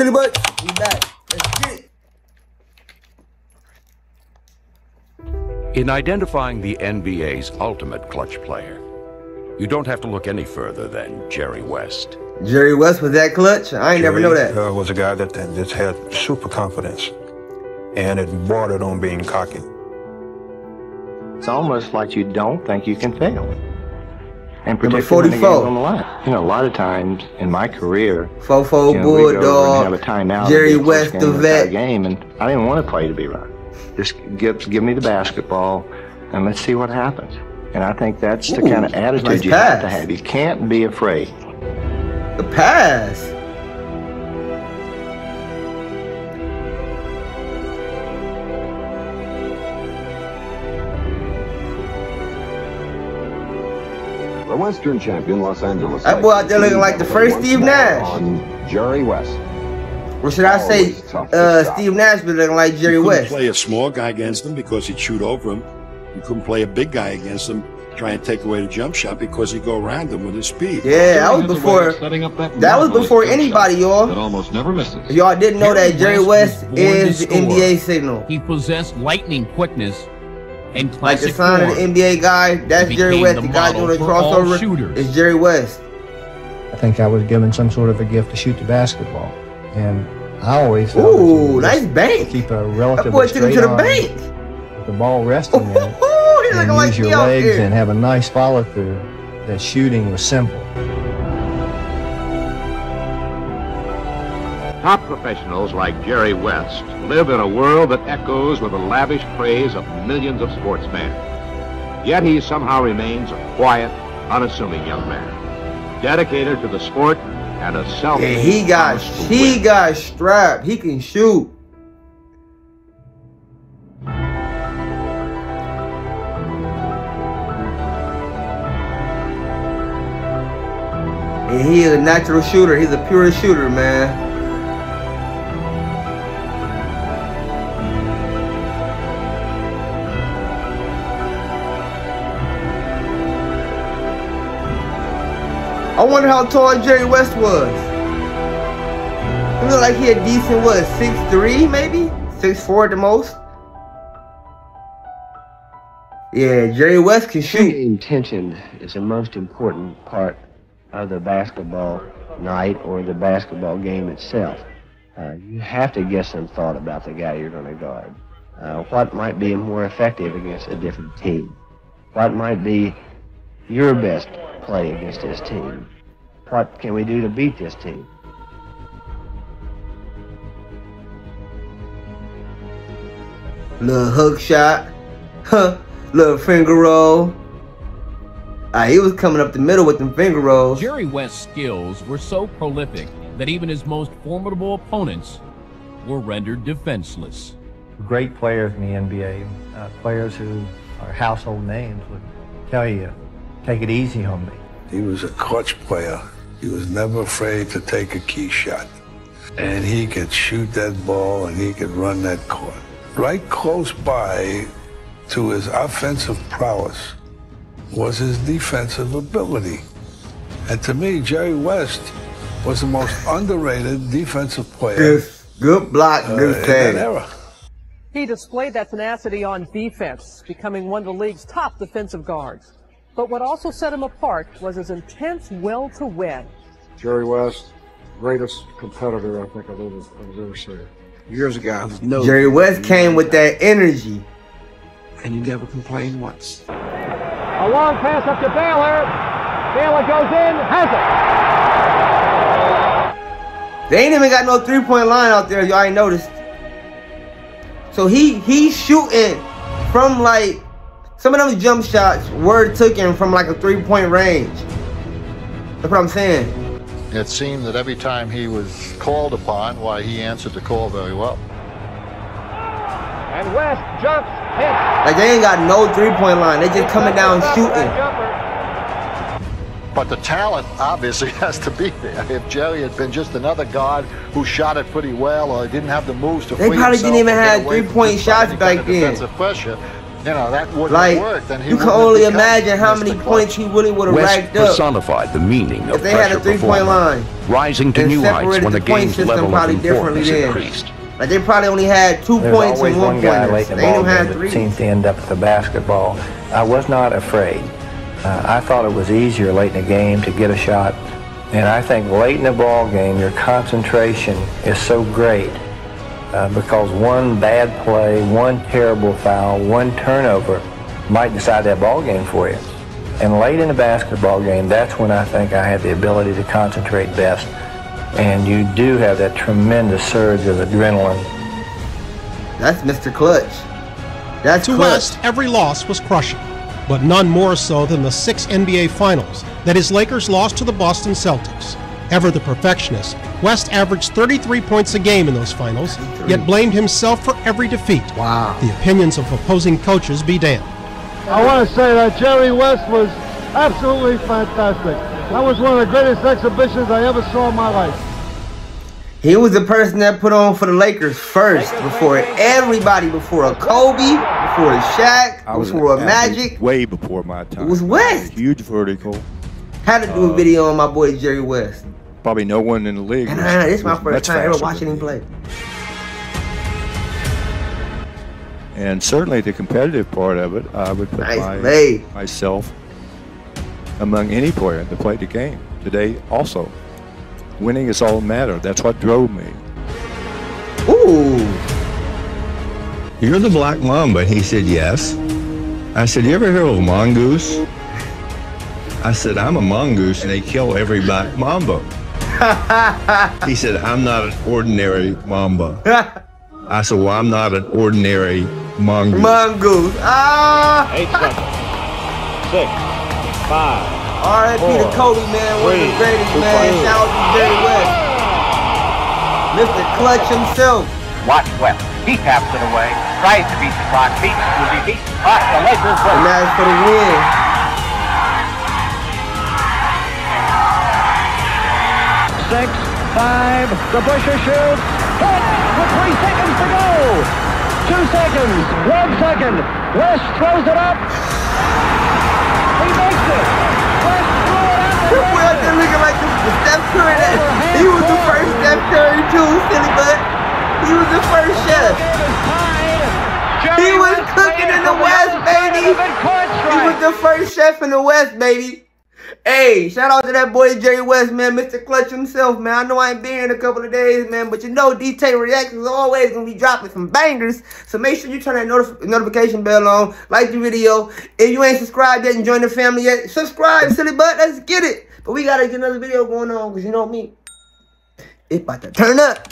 Silly butt, we back. Let's get it. In identifying the NBA's ultimate clutch player, you don't have to look any further than Jerry West. Jerry West was that clutch? I ain't never know that. Was a guy that just had super confidence, and it bordered on being cocky. It's almost like you don't think you can fail. And Number particularly when the 44. game's on the line. You know, a lot of times in my career, Fofo, we go over and Bulldog, have a timeout, Jerry a big West, game, the vet. game, and I didn't want to play to be right. Just give me the basketball, and let's see what happens. And I think that's the kind of attitude nice you have to pass. have. You can't be afraid. The pass. The Western champion, Los Angeles. That boy out there looking like the first Steve Nash. On Jerry West. Or should I say, Steve Nash be looking like Jerry You couldn't West? play a small guy against him because he'd shoot over him. You couldn't play a big guy against him, try and take away the jump shot because he'd go around him with his speed. Yeah, that was before. That was before anybody, y'all. That almost never misses. If y'all didn't know that Jerry West is the NBA signal. He possessed lightning quickness and Like the classic sign of the form. NBA guy, that's He Jerry became West. the The guy model doing the for all crossover shooters. is Jerry West. I think I was given some sort of a gift to shoot the basketball, and I always felt Ooh, that you nice bank. keep a That relatively boy took him straight to the arm bank. with the ball resting in it, Ooh, he and looking like use your me out legs here. and have a nice follow through. That shooting was simple. Top professionals like Jerry West live in a world that echoes with the lavish praise of millions of sportsmen. Yet he somehow remains a quiet, unassuming young man, dedicated to the sport and a self. Yeah, he got strapped. He can shoot. And he is a natural shooter. He's a pure shooter, man. I wonder how tall Jerry West was. It looked like he had decent, what, 6'3", maybe? 6'4" at the most? Yeah, Jerry West can shoot. Intention is the most important part of the basketball night or the basketball game itself. You have to get some thought about the guy you're going to guard. What might be more effective against a different team? What might be your best play against this team? What can we do to beat this team? Little hook shot. Huh. Little finger roll. He was coming up the middle with them finger rolls. Jerry West's skills were so prolific that even his most formidable opponents were rendered defenseless. Great players in the NBA, players who are household names, would tell you, take it easy on me. He was a clutch player. He was never afraid to take a key shot. And he could shoot that ball and he could run that court. Right close by to his offensive prowess was his defensive ability. And to me, Jerry West was the most underrated defensive player. Good block, good in that save. era. He displayed that tenacity on defense, becoming one of the league's top defensive guards. But what also set him apart was his intense will to win. Jerry West, greatest competitor I think I've ever seen. Years ago, Jerry West came with that energy. and you never complained once. A long pass up to Baylor. Baylor goes in, has it. They ain't even got no three-point line out there, y'all ain't noticed. So he's shooting from like, some of them jump shots were taken from like a three-point range. That's what I'm saying. It seemed that every time he was called upon, why, he answered the call very well. And West jumps, hits. Like they ain't got no three-point line. They just coming down shooting. But the talent obviously has to be there. If Jerry had been just another guard who shot it pretty well or didn't have the moves to They free probably himself didn't even or get have away from three-point just shots any back kind of then. defensive pressure, you know, that wouldn't Like, have worked. And he you can wouldn't have only become imagine how Mr. many Clutch. points he really would have West racked up personified the meaning of if they had a pressure three-point line. rising to And new heights separated when the the point game's system level of probably differently importance then. increased. Like, they probably only had 2 There's points always and one guy late one-pointers. in They the ball didn't game have that three. seems to end up with the basketball. I was not afraid. I thought it was easier late in the game to get a shot. And I think late in the ball game, your concentration is so great because one bad play, one terrible foul, one turnover might decide that ball game for you. And late in the basketball game, that's when I think I had the ability to concentrate best. And you do have that tremendous surge of adrenaline. That's Mr. Clutch. That's To Clutch. West, every loss was crushing, but none more so than the 6 NBA Finals that his Lakers lost to the Boston Celtics. Ever the perfectionist, West averaged 33 points a game in those finals, yet blamed himself for every defeat. Wow. The opinions of opposing coaches be damned. I want to say that Jerry West was absolutely fantastic. That was one of the greatest exhibitions I ever saw in my life. He was the person that put on for the Lakers first, before everybody, before a Kobe, before a Shaq, before a Magic. Way before my time. It was West. Huge vertical. Had to do a video on my boy Jerry West. Probably no one in the league. And this is my first time ever watching him play. And certainly the competitive part of it, I would put myself among any player that played the game today also. Winning is all that matters. That's what drove me. Ooh. You're the Black Mamba. He said, yes. I said, you ever hear of a mongoose? I said, I'm a mongoose and they kill every black mamba. He said, I'm not an ordinary mamba. I said, well, I'm not an ordinary mongoose. Mongoose. Ah! 8 seconds. 6, 5. R.I.P. to Kobe, man. One of the greatest, man. Shout out to Jerry West. Mr. Clutch himself. Watch West. He taps it away. Tries to beat the clock. Beats will be beaten. The Lakers win. And that's for the win. 6, 5. The Busher shoots. Hit with 3 seconds to go. 2 seconds. 1 second. West throws it up. He makes it. Boy out there looking like the Steph Curry. He was the first Steph Curry too, silly butt. He was the first chef. He was cooking in the West, baby. He was the first chef in the West, baby. Hey, shout out to that boy Jerry West, man. Mr. Clutch himself, man. I know I ain't been here in a couple of days, man, but you know DtaeNoDinero Reactions always gonna be dropping some bangers. So make sure you turn that notification bell on, like the video. If you ain't subscribed yet and joined the family yet, subscribe, silly butt. Let's get it. But we gotta get another video going on, because you know me. It's about to turn up.